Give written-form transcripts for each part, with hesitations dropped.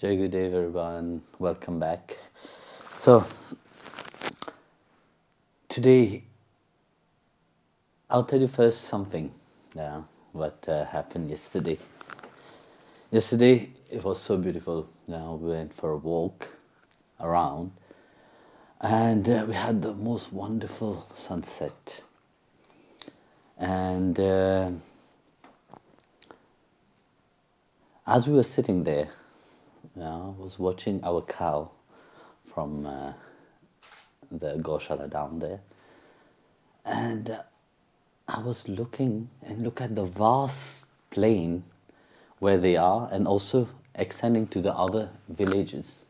Jai Good day, everyone. Welcome back. So, today I'll tell you first something. What happened yesterday. Yesterday it was so beautiful. We went for a walk around, and we had the most wonderful sunset. And as we were sitting there, I was watching our cow from the Goshala down there, and I was looking and look at the vast plain where they are, and also extending to the other villages.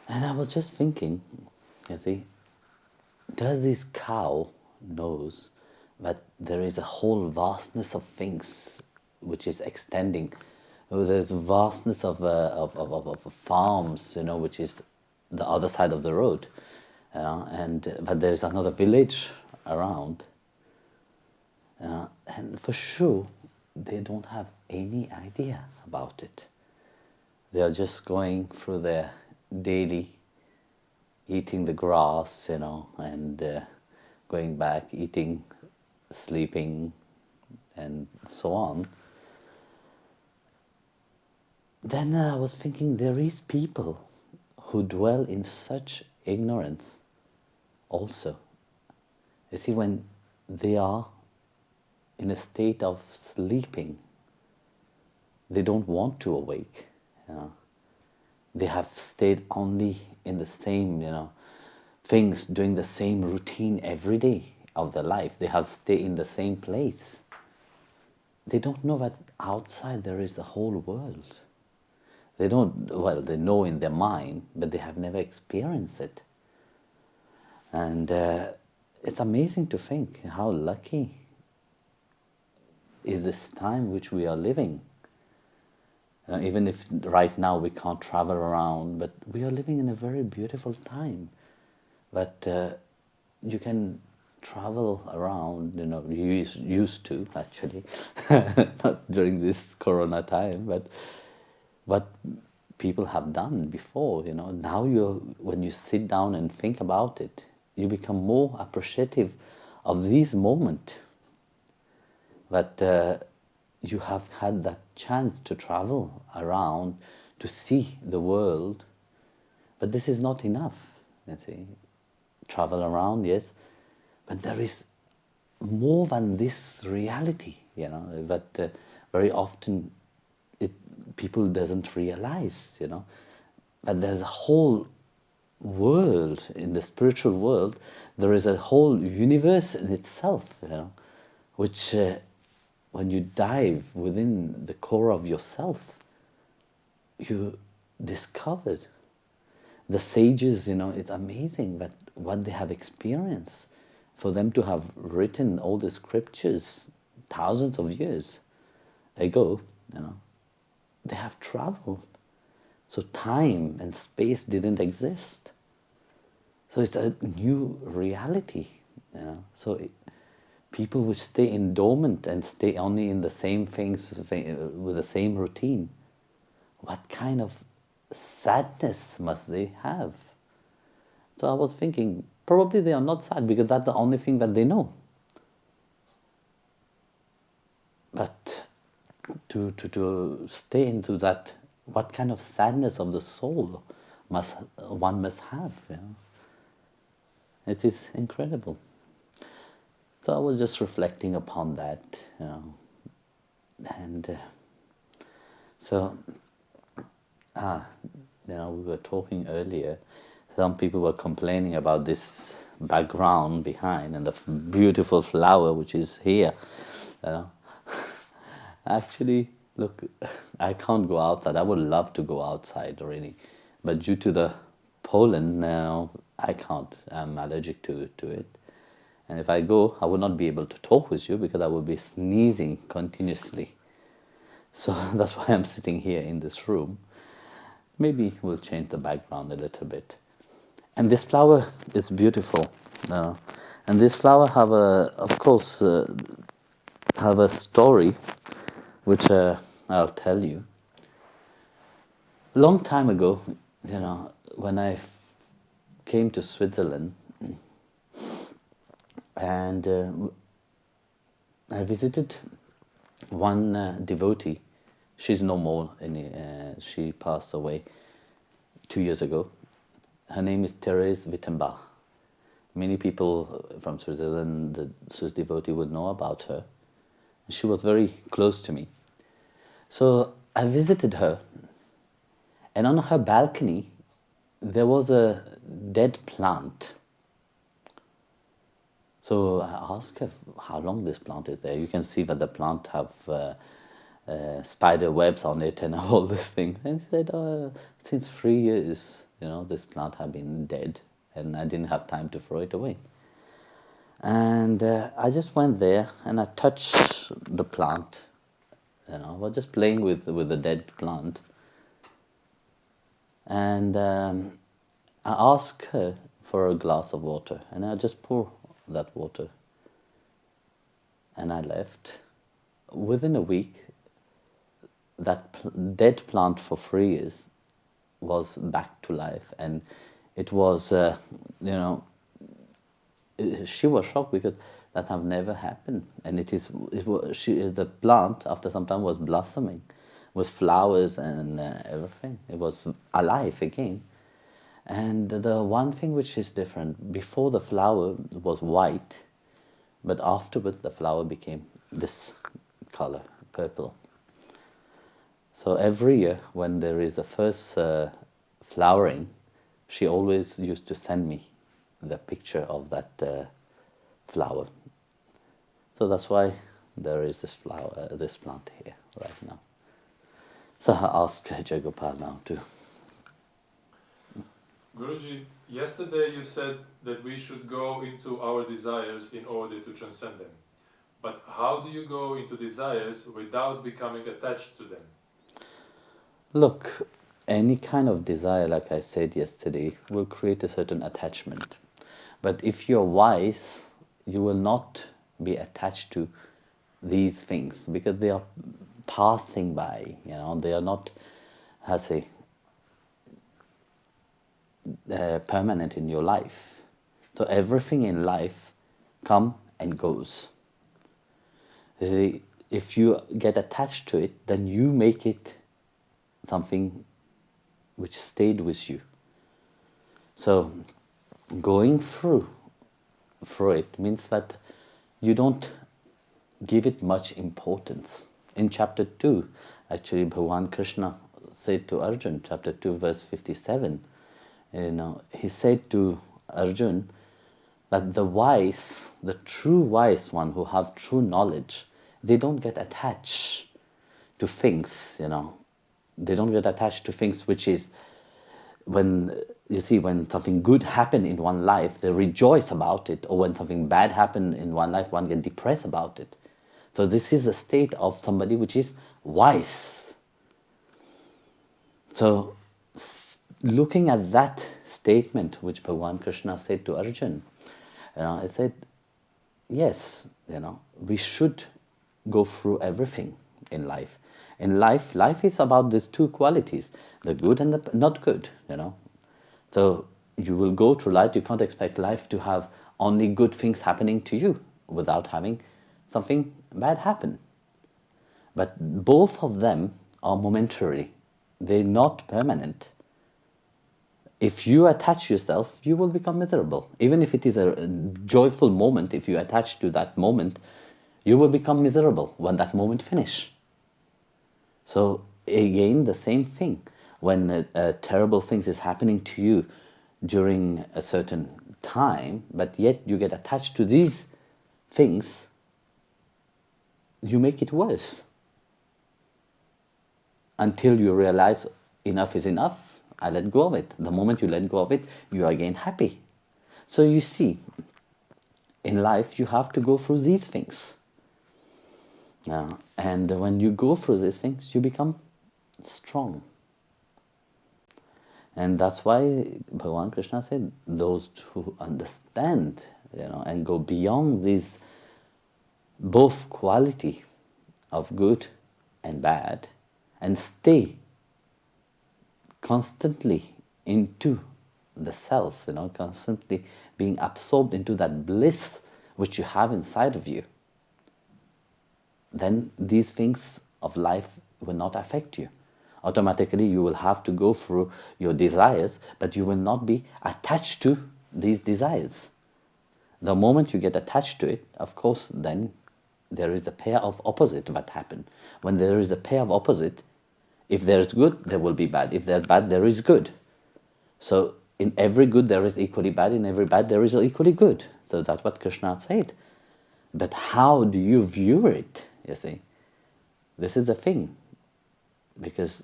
And I was just thinking, you see, does this cow knows that there is a whole vastness of things which is extending? There's a vastness of farms, which is the other side of the road, but there is another village around, and for sure they don't have any idea about it. They are just going through their daily eating the grass, and going back, eating, sleeping, and so on. Then I was thinking, there is people who dwell in such ignorance also. You see, when they are in a state of sleeping, they don't want to awake. They have stayed only in the same, things, doing the same routine every day of their life. They have stayed in the same place. They don't know that outside there is a whole world. They know in their mind, but they have never experienced it. And it's amazing to think how lucky is this time which we are living. Even if right now we can't travel around, but we are living in a very beautiful time. But you can travel around, you used to actually, not during this Corona time, but what people have done before, now when you sit down and think about it, you become more appreciative of this moment, that you have had that chance to travel around, to see the world. But this is not enough, you see. Travel around, yes, but there is more than this reality, that very often people doesn't realize, but there's a whole world, in the spiritual world, there is a whole universe in itself, which when you dive within the core of yourself, you discovered. The sages, it's amazing that what they have experienced, for them to have written all the scriptures thousands of years ago, they have traveled. So time and space didn't exist. So it's a new reality. So people who stay in dormant and stay only in the same things with the same routine, what kind of sadness must they have? So I was thinking, probably they are not sad because that's the only thing that they know. But to stay into that, what kind of sadness of the soul one must have? It is incredible. So I was just reflecting upon that, and so we were talking earlier. Some people were complaining about this background behind and the beautiful flower which is here. Actually, look, I can't go outside. I would love to go outside already, but due to the pollen now, I can't. I'm allergic to it. And if I go, I will not be able to talk with you because I will be sneezing continuously. So that's why I'm sitting here in this room. Maybe we'll change the background a little bit. And this flower is beautiful. And this flower have a story, which I'll tell you. Long time ago, when I came to Switzerland, and I visited one devotee. She's no more. She passed away 2 years ago. Her name is Therese Wittenbach. Many people from Switzerland, the Swiss devotee, would know about her. She was very close to me. So I visited her, and on her balcony there was a dead plant. So I asked her how long this plant is there. You can see that the plant have spider webs on it and all this thing. And she said, since 3 years, this plant had been dead, and I didn't have time to throw it away. And I just went there and I touched the plant. I was just playing with the dead plant. And I asked her for a glass of water, and I just pour that water. And I left. Within a week, that dead plant for 3 years was back to life, and it was, she was shocked because that have never happened, and the plant after some time was blossoming, with flowers and everything. It was alive again. And the one thing which is different, before the flower was white, but afterwards the flower became this color, purple. So every year when there is a first flowering, she always used to send me the picture of that flower. So that's why there is this flower, this plant here right now. So I ask Jagopal now to. Guruji, yesterday you said that we should go into our desires in order to transcend them. But how do you go into desires without becoming attached to them? Look, any kind of desire, like I said yesterday, will create a certain attachment. But if you're wise, you will not be attached to these things because they are passing by, they are not, permanent in your life. So everything in life come and goes. You see, if you get attached to it, then you make it something which stayed with you. So going through it means that you don't give it much importance. In chapter 2, actually Bhagavan Krishna said to Arjun, chapter 2 verse 57, he said to Arjun that the wise, the true wise one who have true knowledge, they don't get attached to things, They don't get attached to things which is, when something good happen in one life, they rejoice about it, or when something bad happen in one life, one get depressed about it. So this is a state of somebody which is wise. So looking at that statement which Bhagavan Krishna said to Arjun, I said, yes, we should go through everything in life. In life is about these two qualities, the good and the not good, So you will go through life, you can't expect life to have only good things happening to you without having something bad happen. But both of them are momentary, they're not permanent. If you attach yourself, you will become miserable. Even if it is a joyful moment, if you attach to that moment, you will become miserable when that moment finishes. So again, the same thing. When terrible things is happening to you during a certain time, but yet you get attached to these things, you make it worse. Until you realize enough is enough, I let go of it. The moment you let go of it, you are again happy. So you see, in life you have to go through these things. And when you go through these things, you become strong. And that's why Bhagavan Krishna said, those who understand, and go beyond this both quality of good and bad, and stay constantly into the self, constantly being absorbed into that bliss which you have inside of you, then these things of life will not affect you. Automatically you will have to go through your desires, but you will not be attached to these desires. The moment you get attached to it, of course, then there is a pair of opposite that happen. When there is a pair of opposite, if there is good, there will be bad. If there's bad, there is good. So in every good there is equally bad, in every bad there is equally good. So that's what Krishna said. But how do you view it, you see? This is the thing. Because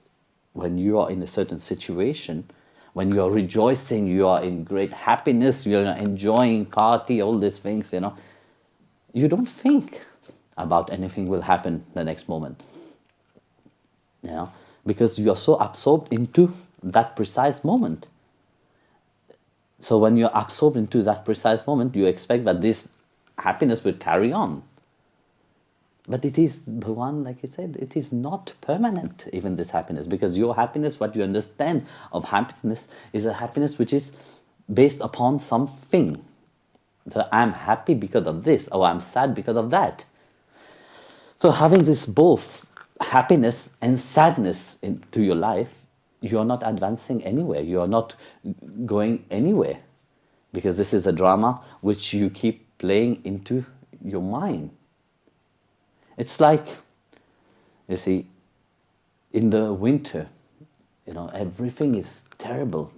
when you are in a certain situation, when you are rejoicing, you are in great happiness, you are enjoying party, all these things, you don't think about anything will happen the next moment. Because you are so absorbed into that precise moment. So when you're absorbed into that precise moment, you expect that this happiness will carry on. But it is, Bhagavan, like you said, it is not permanent, even this happiness. Because your happiness, what you understand of happiness, is a happiness which is based upon something. So I'm happy because of this, or I'm sad because of that. So having this both happiness and sadness into your life, you are not advancing anywhere. You are not going anywhere. Because this is a drama which you keep playing into your mind. It's like, you see, in the winter, everything is terrible,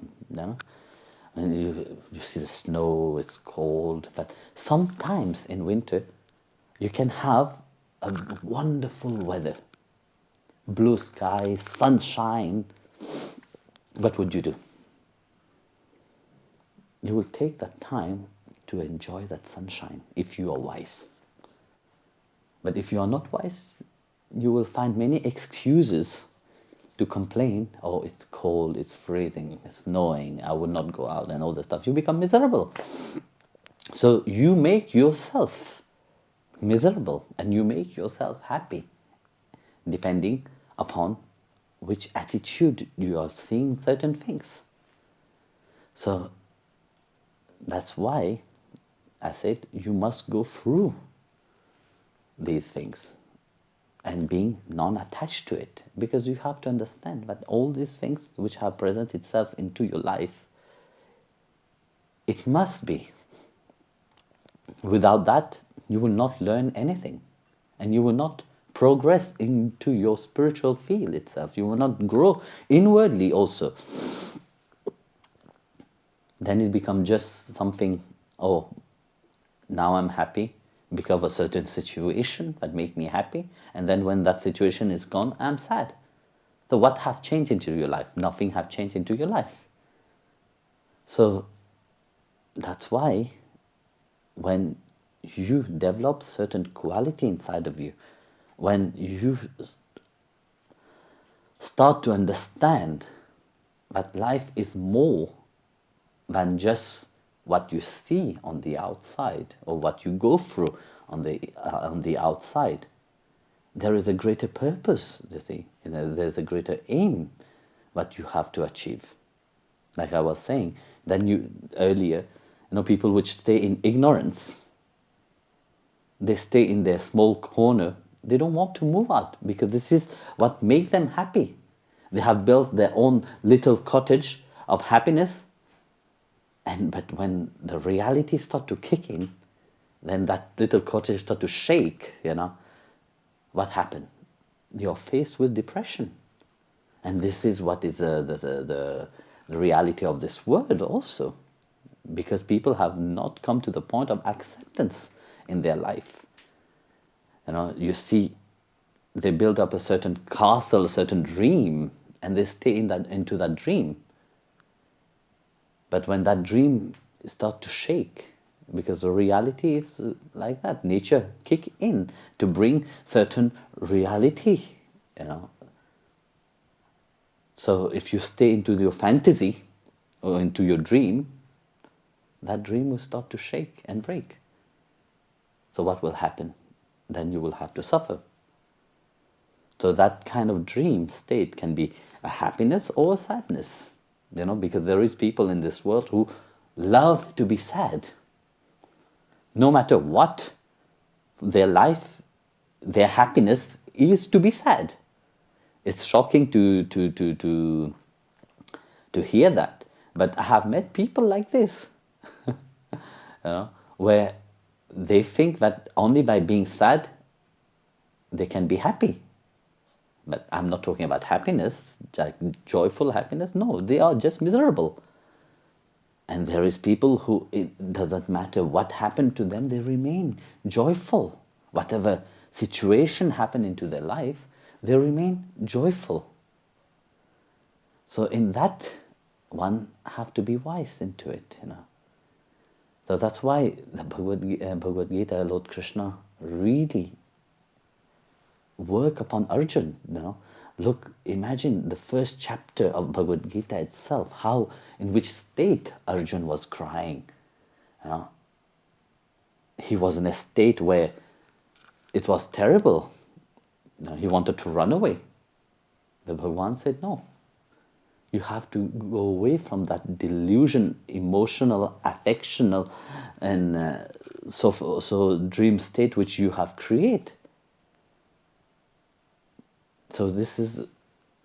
And you see the snow, it's cold, but sometimes in winter, you can have a wonderful weather. Blue sky, sunshine. What would you do? You will take that time to enjoy that sunshine if you are wise. But if you are not wise, you will find many excuses to complain. Oh, it's cold, it's freezing, it's snowing, I would not go out, and all that stuff. You become miserable. So you make yourself miserable and you make yourself happy, depending upon which attitude you are seeing certain things. So that's why I said you must go through these things and being non-attached to it, because you have to understand that all these things which have present itself into your life, it must be. Without that, you will not learn anything, and you will not progress into your spiritual field itself. You will not grow inwardly also. Then it becomes just something, oh, now I'm happy because of a certain situation that make me happy, and then when that situation is gone, I'm sad. So what have changed into your life? Nothing have changed into your life. So that's why when you develop certain quality inside of you, when you start to understand that life is more than just what you see on the outside or what you go through on the outside, there is a greater purpose, you see. There's a greater aim that you have to achieve. Like I was saying, earlier, people which stay in ignorance, they stay in their small corner. They don't want to move out because this is what makes them happy. They have built their own little cottage of happiness, but when the reality starts to kick in, then that little cottage starts to shake, What happened? You're faced with depression. And this is what is the reality of this world also. Because people have not come to the point of acceptance in their life. You see, they build up a certain castle, a certain dream, and they stay into that dream. But when that dream starts to shake, because the reality is like that, nature kick in to bring certain reality, So if you stay into your fantasy or into your dream, that dream will start to shake and break. So what will happen? Then you will have to suffer. So that kind of dream state can be a happiness or a sadness. Because there is people in this world who love to be sad. No matter what, their life, their happiness is to be sad. It's shocking to hear that. But I have met people like this, where they think that only by being sad, they can be happy. But I'm not talking about happiness, like joyful happiness. No, they are just miserable. And there is people who, it doesn't matter what happened to them, they remain joyful. Whatever situation happened into their life, they remain joyful. So in that, one have to be wise into it, So that's why the Bhagavad Gita, Lord Krishna really work upon Arjun. Look, imagine the first chapter of Bhagavad Gita itself, in which state Arjun was crying. He was in a state where it was terrible. He wanted to run away. The Bhagavan said, no. You have to go away from that delusion, emotional, affectional, and so dream state which you have created. So this is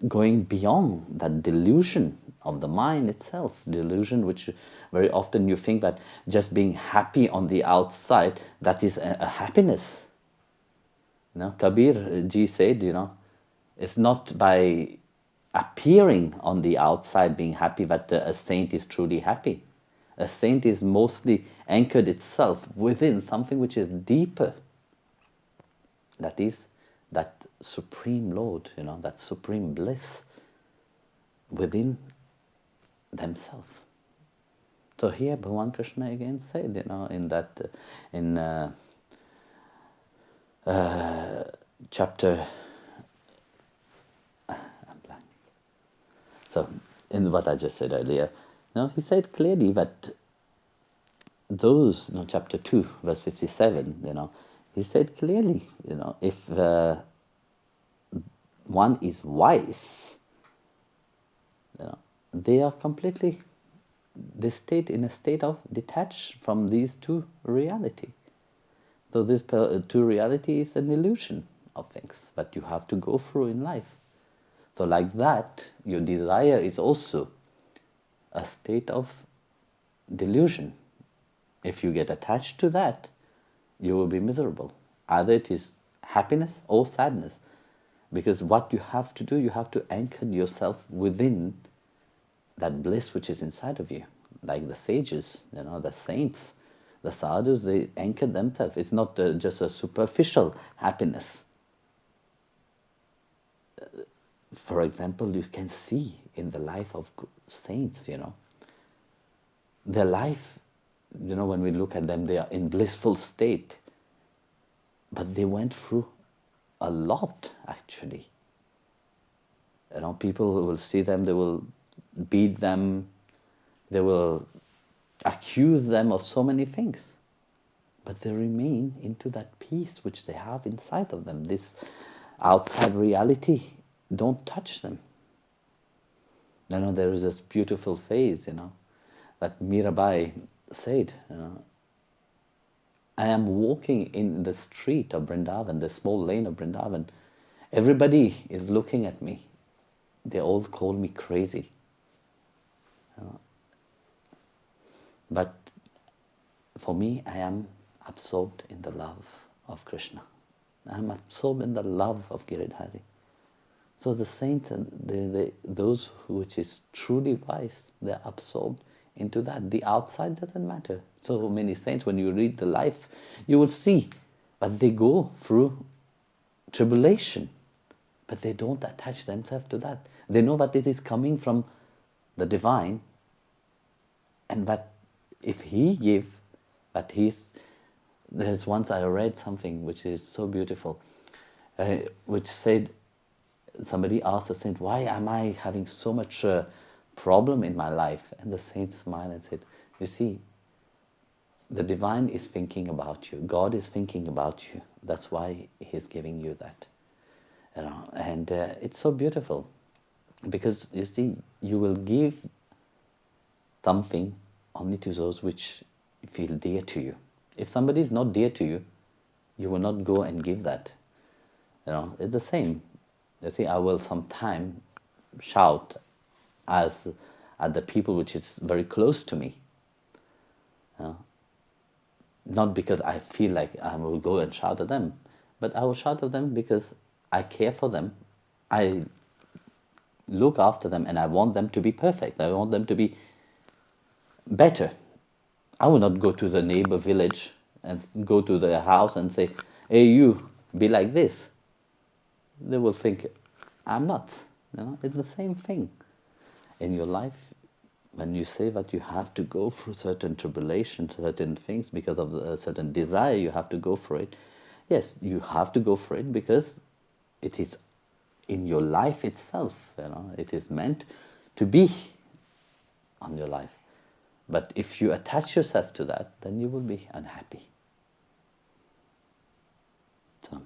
going beyond that delusion of the mind itself, delusion which very often you think that just being happy on the outside, that is a happiness. Kabir ji said, it's not by appearing on the outside being happy that a saint is truly happy. A saint is mostly anchored itself within something which is deeper. That is that Supreme Lord, that supreme bliss within themselves. So here Bhagavan Krishna again said, in chapter, I'm blank. So in what I just said earlier, he said clearly that those, chapter 2, verse 57, he said clearly, if one is wise, they are completely, they stayed in a state of detached from these two reality. So this two reality is an illusion of things that you have to go through in life. So like that, your desire is also a state of delusion. If you get attached to that, you will be miserable. Either it is happiness or sadness. Because what you have to do, you have to anchor yourself within that bliss which is inside of you. Like the sages, the saints, the sadhus, they anchor themselves. It's not just a superficial happiness. For example, you can see in the life of saints, their life, when we look at them, they are in blissful state. But they went through a lot, actually. People who will see them, they will beat them, they will accuse them of so many things. But they remain into that peace which they have inside of them. This outside reality don't touch them. There is this beautiful phrase, that Mirabai said, I am walking in the street of Vrindavan, the small lane of Vrindavan. Everybody is looking at me. They all call me crazy. But for me, I am absorbed in the love of Krishna. I am absorbed in the love of Giridhari. So the saints, those which is truly wise, they are absorbed into that. The outside doesn't matter. So many saints, when you read the life, you will see, but they go through tribulation, but they don't attach themselves to that. They know that it is coming from the divine, and that if he give, that there's once I read something which is so beautiful, which said, somebody asked the saint, why am I having so much problem in my life? And the saint smiled and said, you see, the divine is thinking about you. God is thinking about you. That's why he's giving you that. And it's so beautiful. Because you see, you will give something only to those which feel dear to you. If somebody is not dear to you, you will not go and give that. It's the same. You see, I will sometime shout as at the people which is very close to me. Not because I feel like I will go and shout at them, but I will shout at them because I care for them. I look after them and I want them to be perfect. I want them to be better. I will not go to the neighbor village and go to their house and say, hey, you, be like this. They will think, I'm nuts. It's the same thing. In your life, when you say that you have to go through certain tribulations, certain things, because of a certain desire, you have to go for it. Yes, you have to go for it because it is in your life itself. It is meant to be on your life. But if you attach yourself to that, then you will be unhappy. So.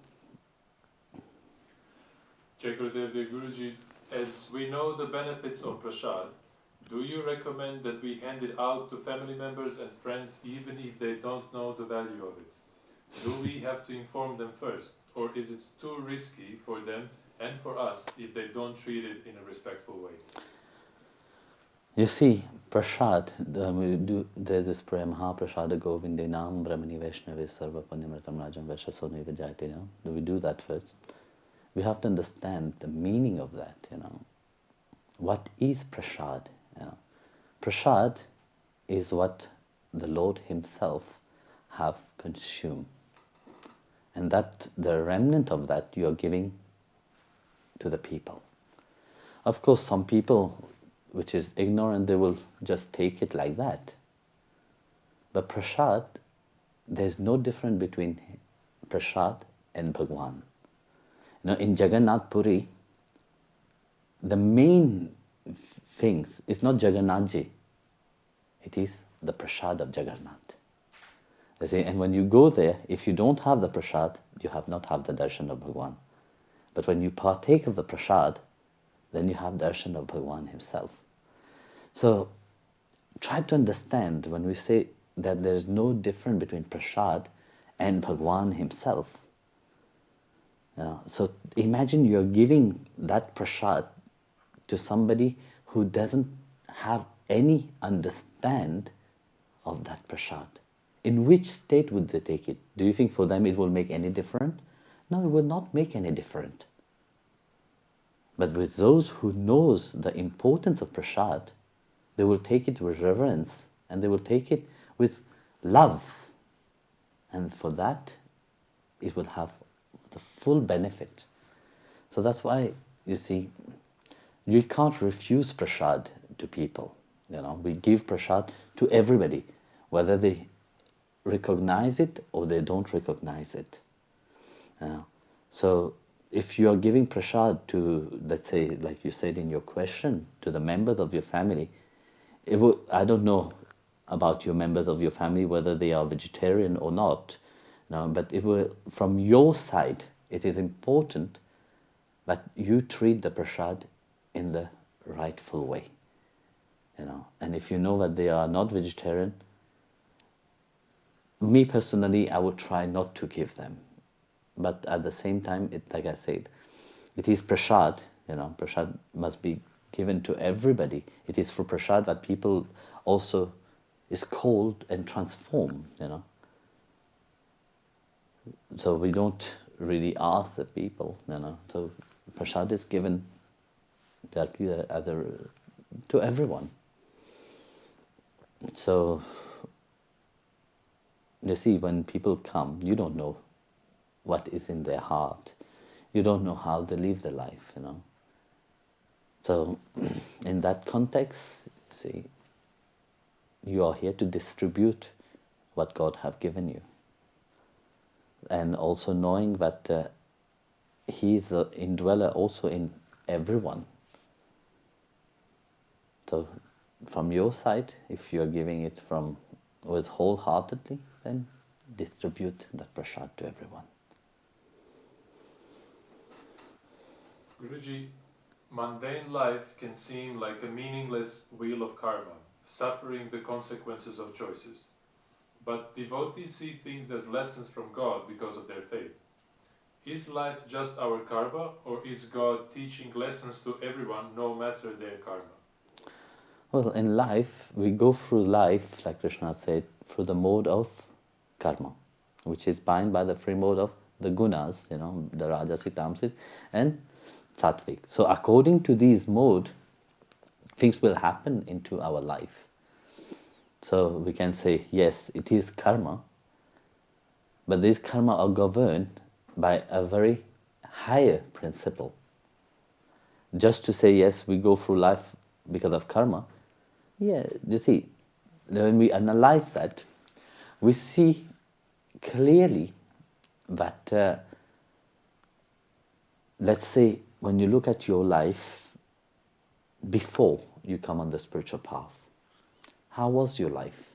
Jai Gurudev, dear Guruji, as we know the benefits of prasad, do you recommend that we hand it out to family members and friends even if they don't know the value of it? Do we have to inform them first, or is it too risky for them and for us if they don't treat it in a respectful way? You see, prasad, there's this prayer, Mahaprasada Govindinam Brahmani Vaishnavi Sarva Punyamritam Rajam Vaishasoni Vijayati. Do we do that first? We have to understand the meaning of that. What is prasad? Prasad is what the Lord Himself have consumed, and that the remnant of that you are giving to the people. Of course, some people which is ignorant, they will just take it like that. But prasad, there's no difference between prasad and Bhagwan. In Jagannath Puri, the main things is not Jagannathji, it is the prasad of Jagannath. You see, and when you go there, if you don't have the prasad, you have not have the darshan of Bhagwan. But when you partake of the prasad, then you have darshan of Bhagwan Himself. So try to understand when we say that there is no difference between prasad and Bhagwan Himself. So imagine you're giving that prasad to somebody who doesn't have any understand of that prasad. In which state would they take it? Do you think for them it will make any difference? No, it will not make any difference. But with those who knows the importance of prasad, they will take it with reverence and they will take it with love. And for that, it will have the full benefit. So that's why, you see, you can't refuse prasad to people. We give prasad to everybody, whether they recognize it or they don't recognize it. So if you are giving prasad to, let's say, like you said in your question, to the members of your family, I don't know about your members of your family, whether they are vegetarian or not, but from your side, it is important that you treat the prasad in the rightful way. And if you know that they are not vegetarian, me personally, I would try not to give them. But at the same time, like I said, it is prasad. Prasad must be given to everybody. It is for prasad that people also is called and transformed. So we don't really ask the people. So prasad is given to everyone. So you see, when people come, you don't know what is in their heart. You don't know how they live their life, So in that context, see, you are here to distribute what God have given you. And also knowing that He is the indweller also in everyone. So from your side, if you are giving it with wholeheartedly, then distribute that prasad to everyone. Guruji, Mundane life can seem like a meaningless wheel of karma, suffering the consequences of choices. But devotees see things as lessons from God because of their faith. Is life just our karma, or is God teaching lessons to everyone no matter their karma? Well, in life, we go through life, like Krishna said, through the mode of karma, which is bound by the free mode of the gunas, the rajasic, tamasic, and sattvic. So according to these mode, things will happen into our life. So we can say, yes, it is karma, but these karma are governed by a very higher principle. Just to say, yes, we go through life because of karma, yeah, you see, when we analyze that, we see clearly that, let's say, when you look at your life before you come on the spiritual path, how was your life?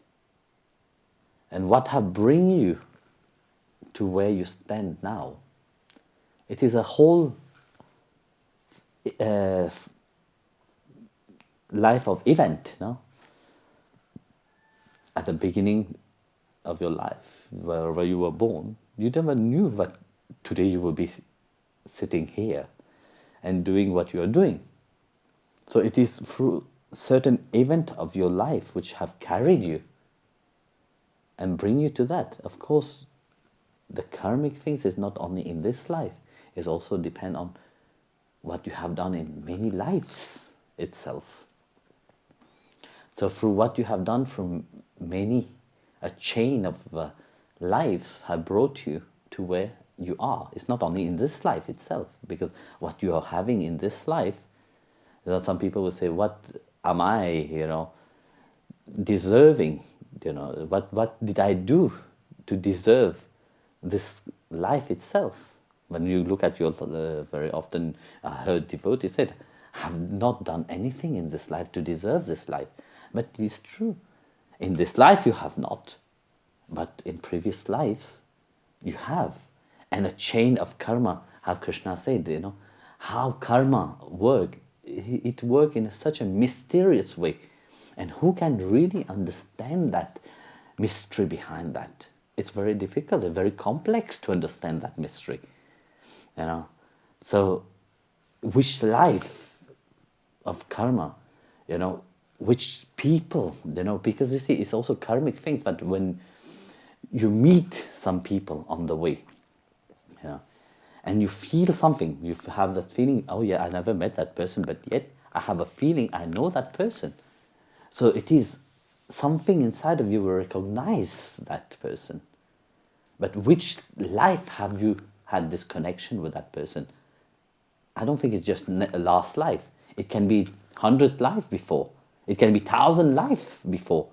And what have bring you to where you stand now? It is a whole life of event, no? At the beginning of your life, wherever you were born, you never knew that today you will be sitting here and doing what you are doing. So it is through certain event of your life which have carried you and bring you to that. Of course, the karmic things is not only in this life, it also depend on what you have done in many lives itself. So through what you have done from many, a chain of lives have brought you to where you are. It's not only in this life itself, because what you are having in this life, some people will say, what am I, deserving? What did I do to deserve this life itself? When you look at your, very often I heard devotees said, I have not done anything in this life to deserve this life. But it is true. In this life you have not, but in previous lives you have. And a chain of karma, how Krishna said, how karma work. It works in such a mysterious way. And who can really understand that mystery behind that? It's very difficult and very complex to understand that mystery. So which life of karma, which people, because you see, it's also karmic things, but when you meet some people on the way, and you feel something, you have that feeling, oh yeah, I never met that person, but yet I have a feeling I know that person. So it is something inside of you will recognize that person. But which life have you had this connection with that person? I don't think it's just last life. It can be 100th life before. It can be 1,000 life before.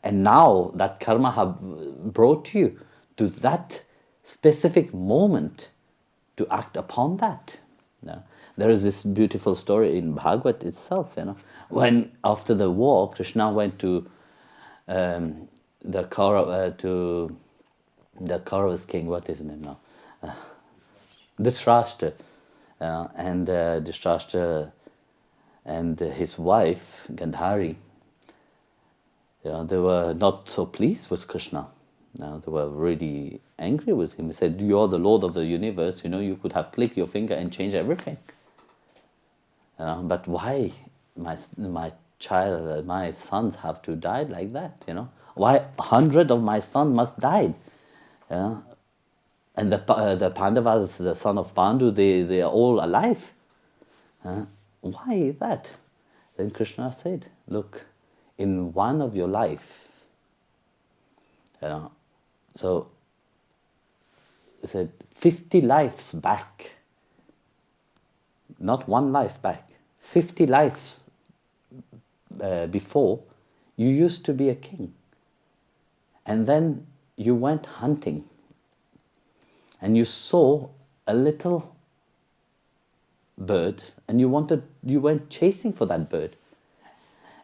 And now that karma have brought you to that specific moment to act upon that. There is this beautiful story in Bhagavad itself, when after the war, Krishna went to the Kauravas king, what is his name now? Dhritarashtra. And Dhritarashtra and his wife, Gandhari, they were not so pleased with Krishna. They were really angry with him. He said, you are the Lord of the universe, you could have clicked your finger and changed everything. But why my child, my sons have to die like that, Why 100 of my sons must die? And the Pandavas, the son of Pandu, they are all alive. Why is that? Then Krishna said, look, in one of your life, so he said 50 lives back, not one life back, 50 lives before, you used to be a king. And then you went hunting and you saw a little bird and you went chasing for that bird.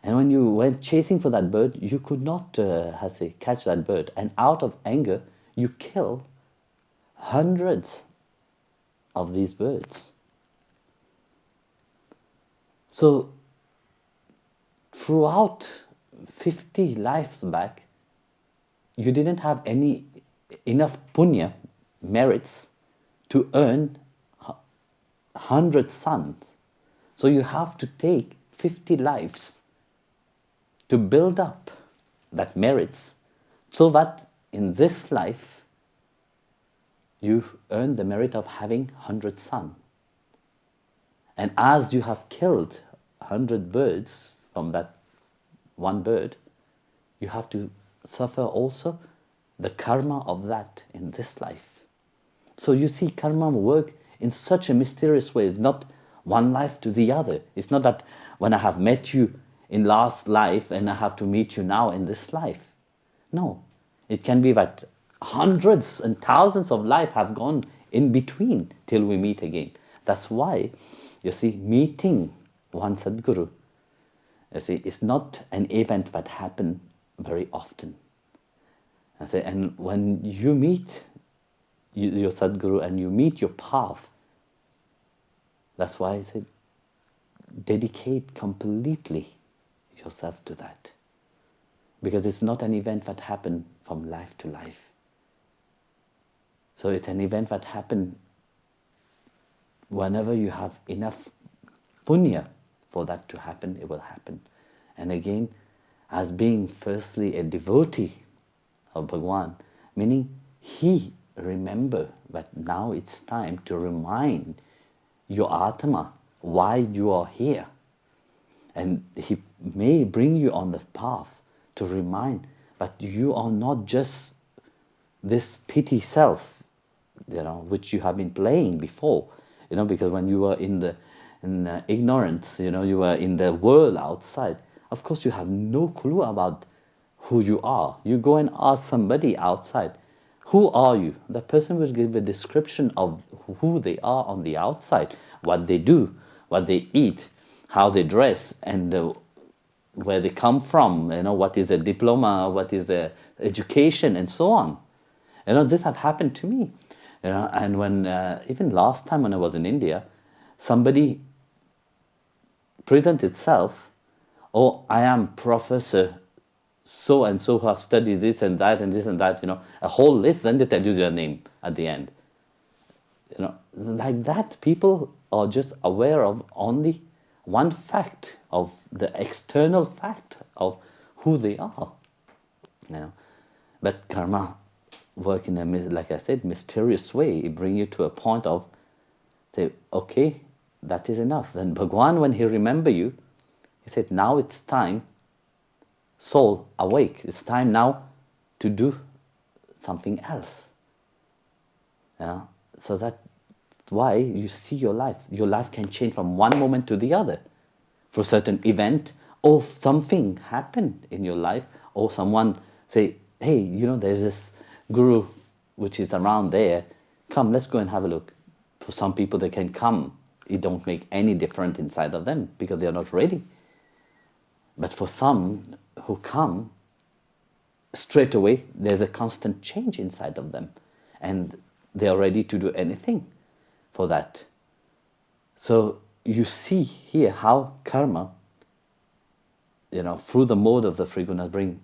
And when you went chasing for that bird, you could not catch that bird. And out of anger, you kill hundreds of these birds. So throughout 50 lives back, you didn't have enough punya, merits, to earn 100 sons. So you have to take 50 lives to build up that merits, so that in this life you earn the merit of having 100 sons. And as you have killed 100 birds from that one bird, you have to suffer also the karma of that in this life. So you see, karma work in such a mysterious way. It's not one life to the other. It's not that when I have met you in last life and I have to meet you now in this life. No, it can be that hundreds and thousands of lives have gone in between till we meet again. That's why, you see, meeting one Sadguru, you see, is not an event that happens very often. And when you meet your Sadguru and you meet your path, that's why I said, dedicate completely yourself to that. Because it's not an event that happens from life to life. So it's an event that happens whenever you have enough punya for that to happen, it will happen. And again, as being firstly a devotee of Bhagwan, meaning he remember that now it's time to remind your Atma why you are here. And he may bring you on the path to remind that you are not just this pity self, which you have been playing before. Because when you were in ignorance, you were in the world outside. Of course, you have no clue about who you are. You go and ask somebody outside, who are you? The person will give a description of who they are on the outside, what they do, what they eat, how they dress, and where they come from, what is a diploma, what is the education, and so on. This have happened to me. And when, even last time when I was in India, somebody presented itself, oh, I am Professor so and so who have studied this and that and this and that, a whole list, then they tell you their name at the end. Like that, people are just aware of only one fact, of the external fact of who they are. But karma work in a, like I said, mysterious way. It brings you to a point of, say, okay, that is enough. Then Bhagwan, when he remember you, he said, now it's time, soul, awake. It's time now to do something else. So that's why you see your life. Your life can change from one moment to the other. For a certain event, or something happened in your life, or someone say, hey, there's this guru which is around there. Come, let's go and have a look. For some people, they can come. It don't make any difference inside of them because they are not ready. But for some who come, straight away, there's a constant change inside of them. And they are ready to do anything for that. So you see here how karma, through the mode of the three gunas, bring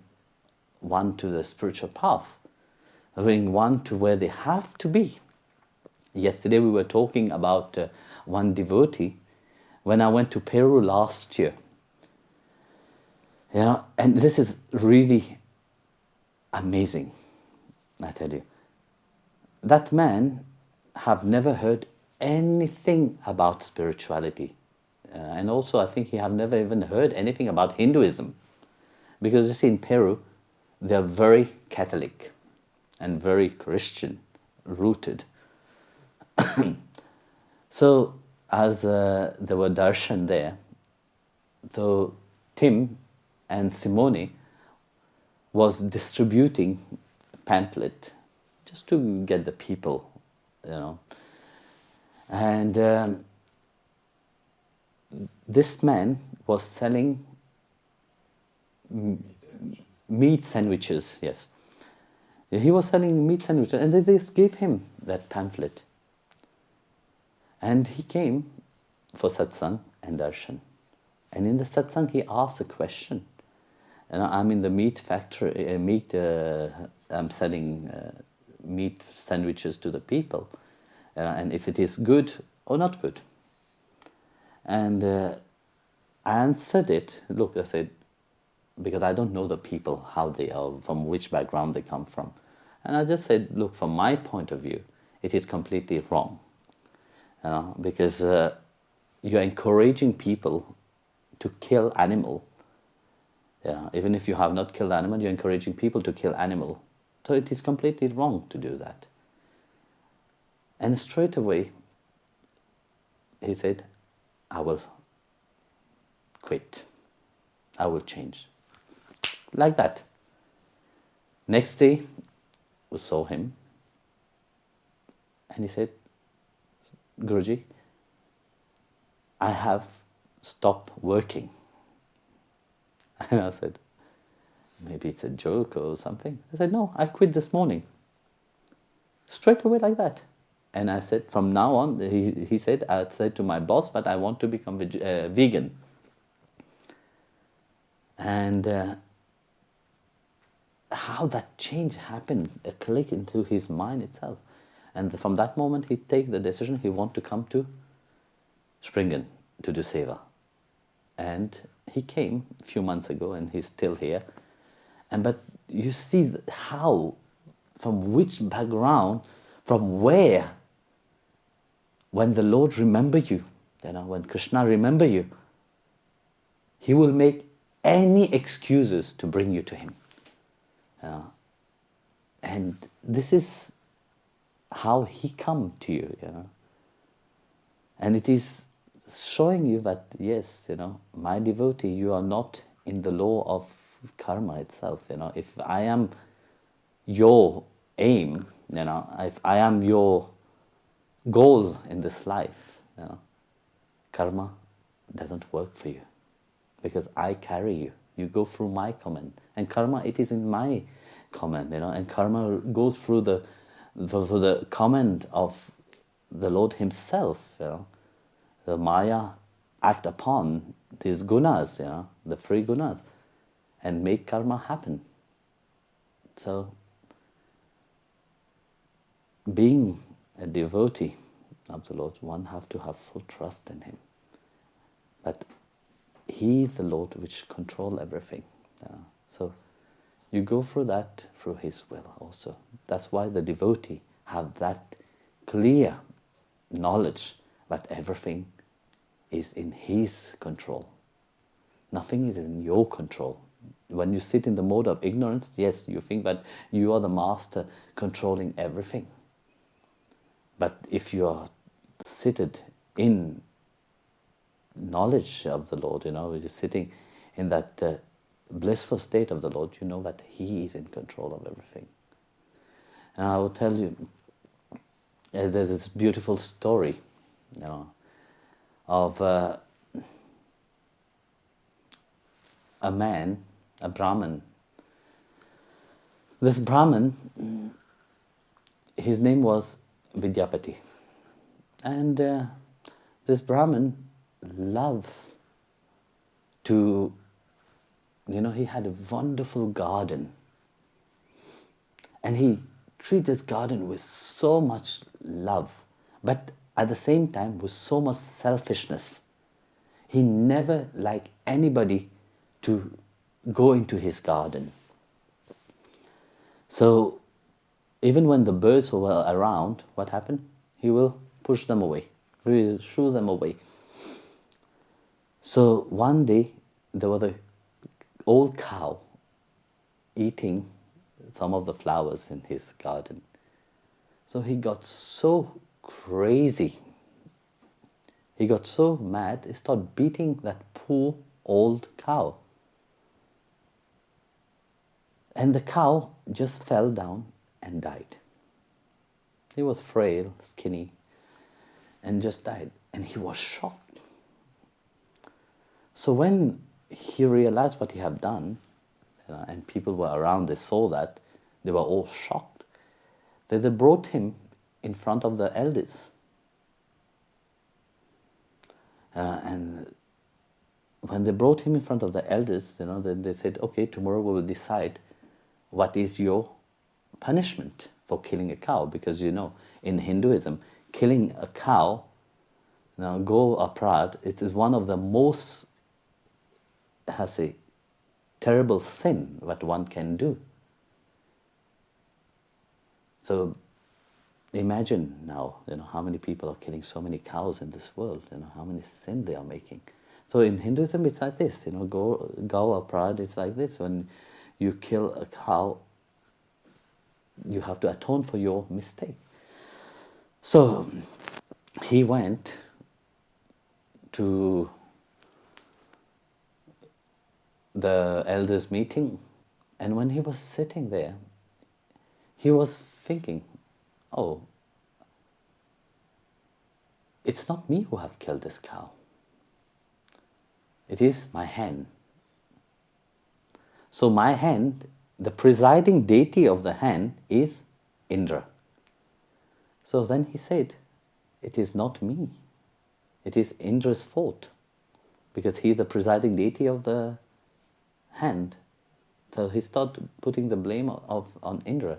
one to the spiritual path, bring one to where they have to be. Yesterday we were talking about one devotee when I went to Peru last year. And this is really amazing, I tell you. That man have never heard anything about spirituality. And also I think he have never even heard anything about Hinduism. Because you see, in Peru, they are very Catholic and very Christian rooted. So as there were darshan there, so Tim and Simone was distributing pamphlet just to get the people, And this man was selling meat sandwiches, yes. He was selling meat sandwiches, and they just gave him that pamphlet. And he came for satsang and darshan. And in the satsang, he asks a question. And I'm in the meat factory, I'm selling meat sandwiches to the people. And if it is good or not good. And I answered it. Look, I said, because I don't know the people, how they are, from which background they come from. And I just said, look, from my point of view, it is completely wrong. Because you're encouraging people to kill animal. Even if you have not killed animal, you're encouraging people to kill animal. So it is completely wrong to do that. And straight away, he said, I will quit. I will change. Like that. Next day, we saw him. And he said, Guruji, I have stopped working. And I said, maybe it's a joke or something. I said, no, I quit this morning. Straight away like that. And I said, from now on, he said, I said to my boss, but I want to become vegan. And how that change happened, a click into his mind itself. And from that moment, he take the decision, he want to come to Springen to do seva. And he came a few months ago, and he's still here. But you see how, from which background, from where, when the Lord remember you, when Krishna remember you, he will make any excuses to bring you to him. And this is how he come to you, And it is showing you that, yes, my devotee, you are not in the law of karma itself, If I am your aim, if I am your goal in this life, karma doesn't work for you. Because I carry you. You go through my command. And karma, it is in my command, And karma goes through the command of the Lord himself, The Maya act upon these gunas, the three gunas, and make karma happen. So, being a devotee of the Lord, one have to have full trust in him. But he is the Lord which control everything. So you go through that through his will also. That's why the devotee have that clear knowledge that everything is in his control. Nothing is in your control. When you sit in the mode of ignorance, yes, you think that you are the master controlling everything. But if you are seated in knowledge of the Lord, you're sitting in that blissful state of the Lord, you know that he is in control of everything. And I will tell you, there's this beautiful story, of a man, a Brahmin. This Brahmin, his name was Vidyapati. And this Brahmin loved to, he had a wonderful garden. And he treated this garden with so much love, but at the same time with so much selfishness. He never liked anybody to go into his garden. So even when the birds were around, what happened? He will push them away. He will shoo them away. So one day, there was an old cow eating some of the flowers in his garden. So he got so crazy. He got so mad, he started beating that poor old cow. And the cow just fell down and died. He was frail, skinny, and just died. And he was shocked. So when he realized what he had done, and people were around, they saw that, they were all shocked. They brought him in front of the elders. And when they brought him in front of the elders, then they said, okay, tomorrow we will decide what is your punishment for killing a cow. Because in Hinduism, killing a cow, go aparad, it is one of the most, terrible sin what one can do. So imagine now, how many people are killing so many cows in this world, how many sin they are making. So in Hinduism it's like this, go aparad, it's like this. When you kill a cow, you have to atone for your mistake. So he went to the elders' meeting, and when he was sitting there, he was thinking, oh, it's not me who have killed this cow. It is my hand. So my hand, the presiding deity of the hand is Indra. So then he said, it is not me. It is Indra's fault, because he is the presiding deity of the hand. So he started putting the blame on Indra.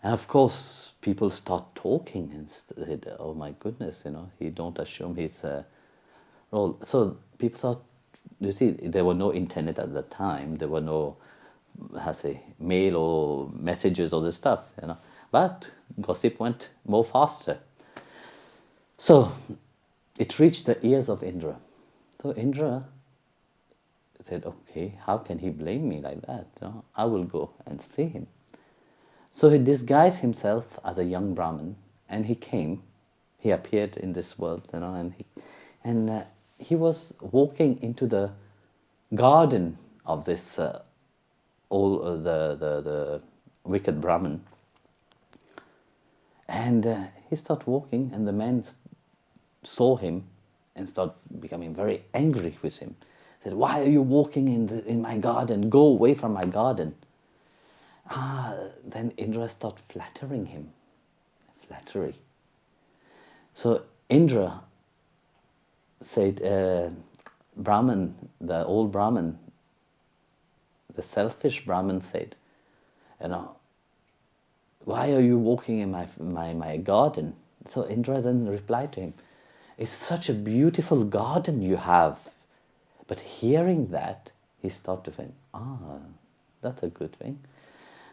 And of course, people start talking and said, oh my goodness, he don't assume his role. So people thought, you see, there were no internet at the time. There were no, mail or messages or this stuff, But gossip went more faster. So it reached the ears of Indra. So Indra said, okay, how can he blame me like that? I will go and see him. So he disguised himself as a young Brahmin, and he appeared in this world, and he was walking into the garden of this the wicked Brahmin, and he started walking, and the man saw him and started becoming very angry with him. He said, why are you walking in my garden? Go away from my garden. Then Indra started flattering him. Flattery. So Indra said, Brahman, the old Brahman, the selfish Brahman said, why are you walking in my garden? So Indra then replied to him, it's such a beautiful garden you have. But hearing that, he started to think, that's a good thing.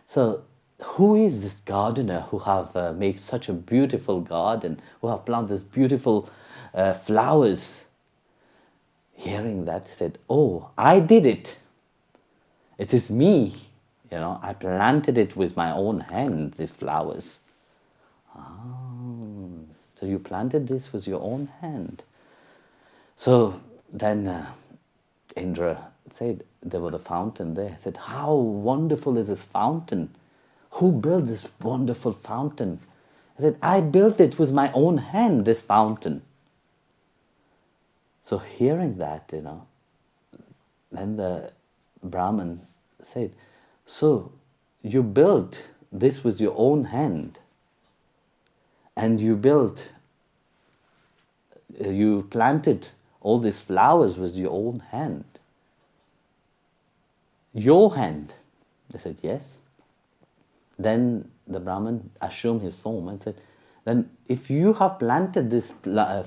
So who is this gardener who have made such a beautiful garden, who have planted this beautiful flowers? Hearing that, he said, oh, I did it. It is me. I planted it with my own hands, these flowers. So you planted this with your own hand. So then Indra said, there was a fountain there. He said, how wonderful is this fountain? Who built this wonderful fountain? I said, I built it with my own hand, this fountain. So hearing that, then the Brahmin said, so you built this with your own hand, and you planted all these flowers with your own hand. Your hand? They said, yes. Then the Brahmin assumed his form and said, then if you have planted these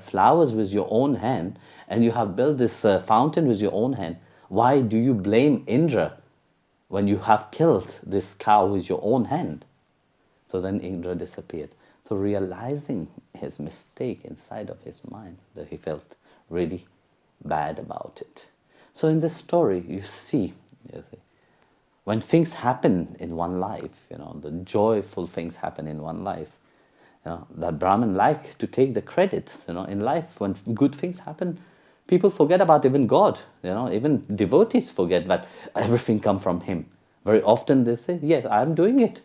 flowers with your own hand, and you have built this fountain with your own hand, why do you blame Indra when you have killed this cow with your own hand? So then Indra disappeared. So realizing his mistake inside of his mind, that he felt really bad about it. So in this story, you see, when things happen in one life, the joyful things happen in one life, that Brahmin like to take the credits. In life, when good things happen, people forget about even God. Even devotees forget that everything comes from him. Very often they say, yes, I'm doing it.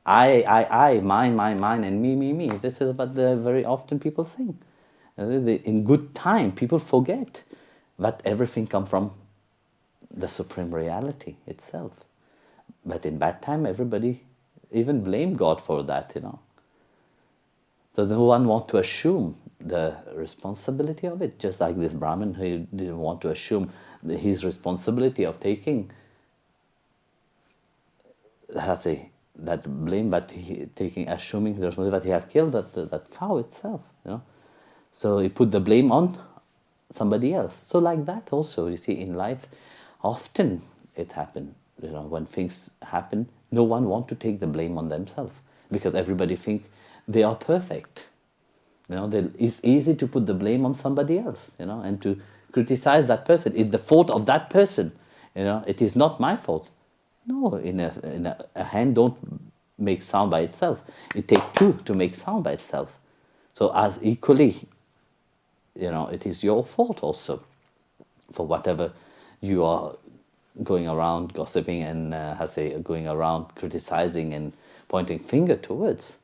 I, mine, and me. This is what very often people think. In good time, people forget that everything comes from the Supreme Reality itself. But in bad time, everybody even blame God for that, So no one wants to assume the responsibility of it, just like this Brahmin who didn't want to assume his responsibility of taking that blame, but assuming the responsibility that he had killed that cow itself, So he put the blame on somebody else. So like that also, you see, in life, often it happens. When things happen, no one wants to take the blame on themselves because everybody thinks they are perfect. It's easy to put the blame on somebody else, and to criticize that person. It's the fault of that person. It is not my fault. No, a hand don't make sound by itself. It takes two to make sound by itself. So as equally, it is your fault also for whatever you are going around gossiping and going around criticizing and pointing finger towards.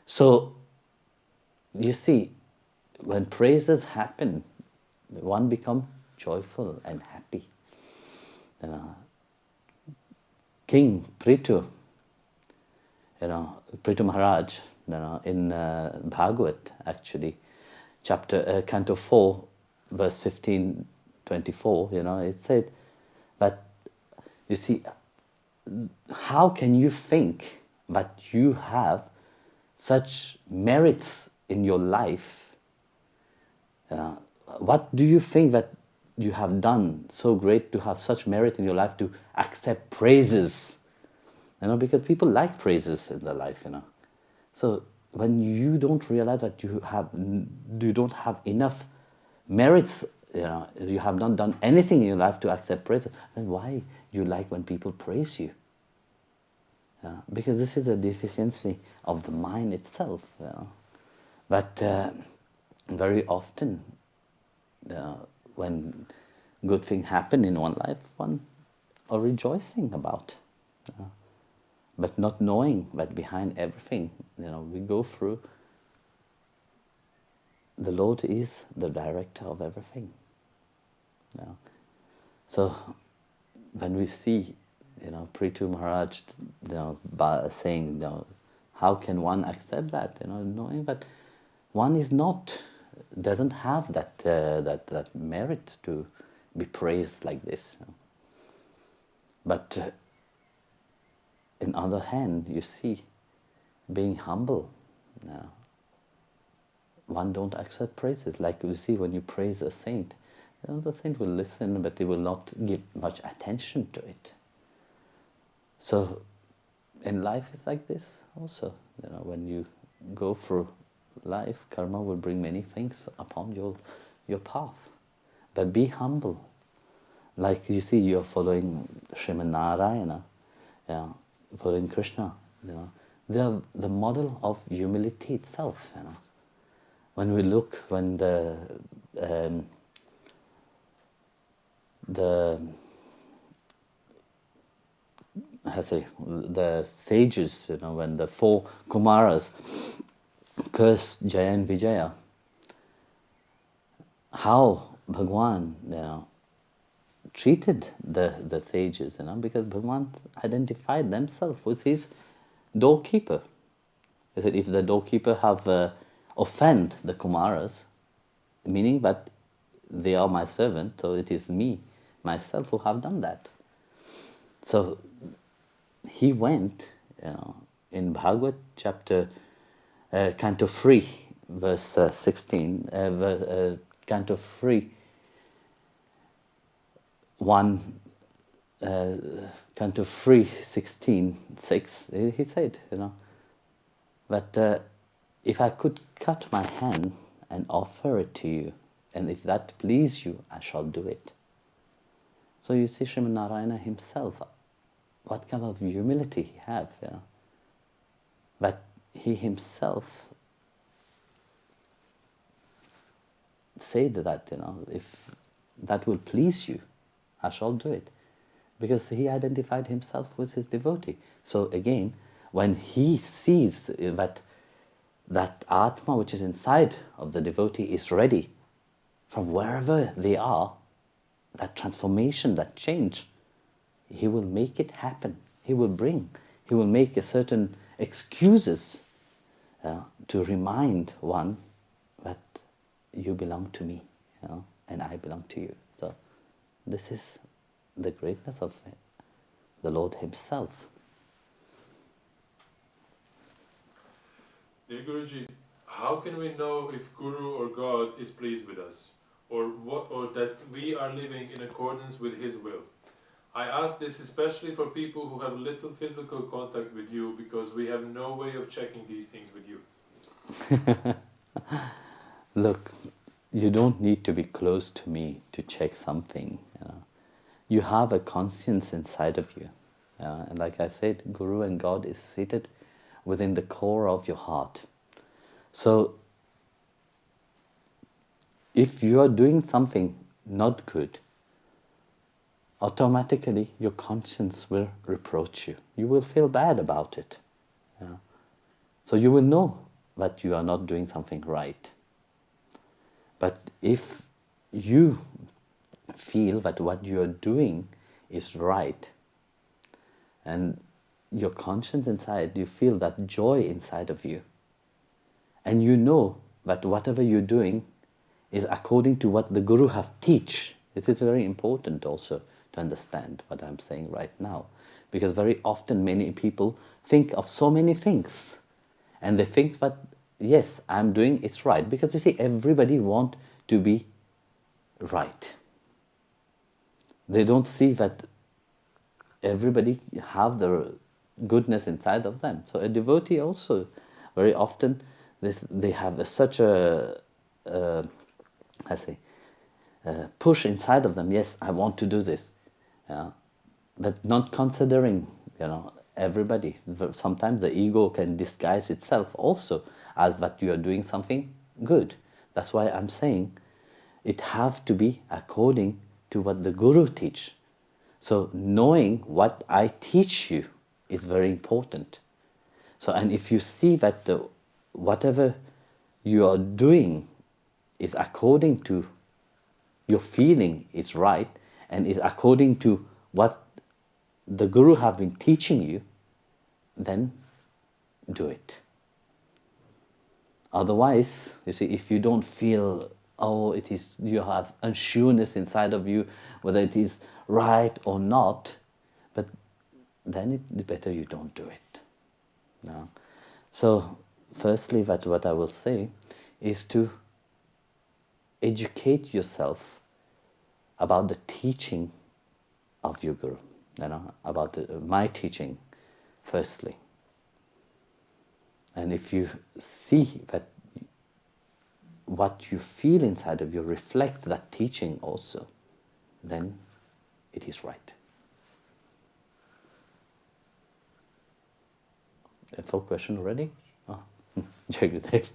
So you see, when praises happen, one becomes joyful and happy. King Prithu, Prithu Maharaj, in Bhagavad, actually, Canto 4, verse 15, 24, it said, but you see, how can you think that you have such merits in your life? What do you think that you have done so great to have such merit in your life to accept praises? Because people like praises in their life, So when you don't realize that you don't have enough merits, you have not done anything in your life to accept praises, then why you like when people praise you? Because this is a deficiency of the mind itself. But very often, when good things happen in one life, one are rejoicing about. But not knowing that behind everything, we go through, the Lord is the director of everything. So when we see, Prithu Maharaj, saying, how can one accept that? Knowing that one doesn't have that merit to be praised like this. But in other hand, you see, being humble, one don't accept praises. Like you see, when you praise a saint, the saint will listen, but he will not give much attention to it. So in life, it's like this also. When you go through life, karma will bring many things upon your path. But be humble. Like you see, you're following Srimad Narayana, following Krishna. They are the model of humility itself. When we look, when the sages, when the four Kumaras cursed Jaya and Vijaya, how Bhagwan, treated the sages, because Bhagwan identified themselves with his doorkeeper. He said, if the doorkeeper have offend the Kumaras, meaning that they are my servant, so it is me, myself, who have done that. So he went, in Bhagavad chapter, Canto 3, verse 16, Canto 3, 1, Canto 3, 16, 6, he said, that if I could cut my hand and offer it to you, and if that please you, I shall do it. So you see Srimad Narayana himself, what kind of humility he had, But he himself said that, if that will please you, I shall do it. Because he identified himself with his devotee. So again, when he sees that Atma which is inside of the devotee is ready, from wherever they are, that transformation, that change, he will make it happen. He will make a certain excuses to remind one that you belong to me, and I belong to you. So this is the greatness of the Lord Himself. Dear Guruji, how can we know if Guru or God is pleased with us, or that we are living in accordance with His will? I ask this especially for people who have little physical contact with you, because we have no way of checking these things with you. Look, you don't need to be close to me to check something. You have a conscience inside of you. And like I said, Guru and God is seated within the core of your heart. So, if you are doing something not good, automatically your conscience will reproach you. You will feel bad about it. So you will know that you are not doing something right. But if you feel that what you are doing is right, and your conscience inside, you feel that joy inside of you, and you know that whatever you're doing is according to what the Guru have teach. This is very important also to understand what I'm saying right now, because very often many people think of so many things, and they think that yes, I'm doing it's right, because you see, everybody want to be right. They don't see that everybody have the goodness inside of them. So a devotee also, very often, they have such a push inside of them. Yes, I want to do this, but not considering, everybody. Sometimes the ego can disguise itself also as that you are doing something good. That's why I'm saying it have to be according to what the Guru teach. So knowing what I teach you is very important. So, and if you see that whatever you are doing is according to your feeling is right, and is according to what the Guru have been teaching you, then do it. Otherwise, you see, if you don't feel, you have unsureness inside of you, whether it is right or not, but then it's better you don't do it. No? So, firstly, what I will say is to educate yourself about the teaching of your Guru, about my teaching, firstly. And if you see that what you feel inside of you reflects that teaching also, then it is right. A full question already? Oh, Jai Gurudev.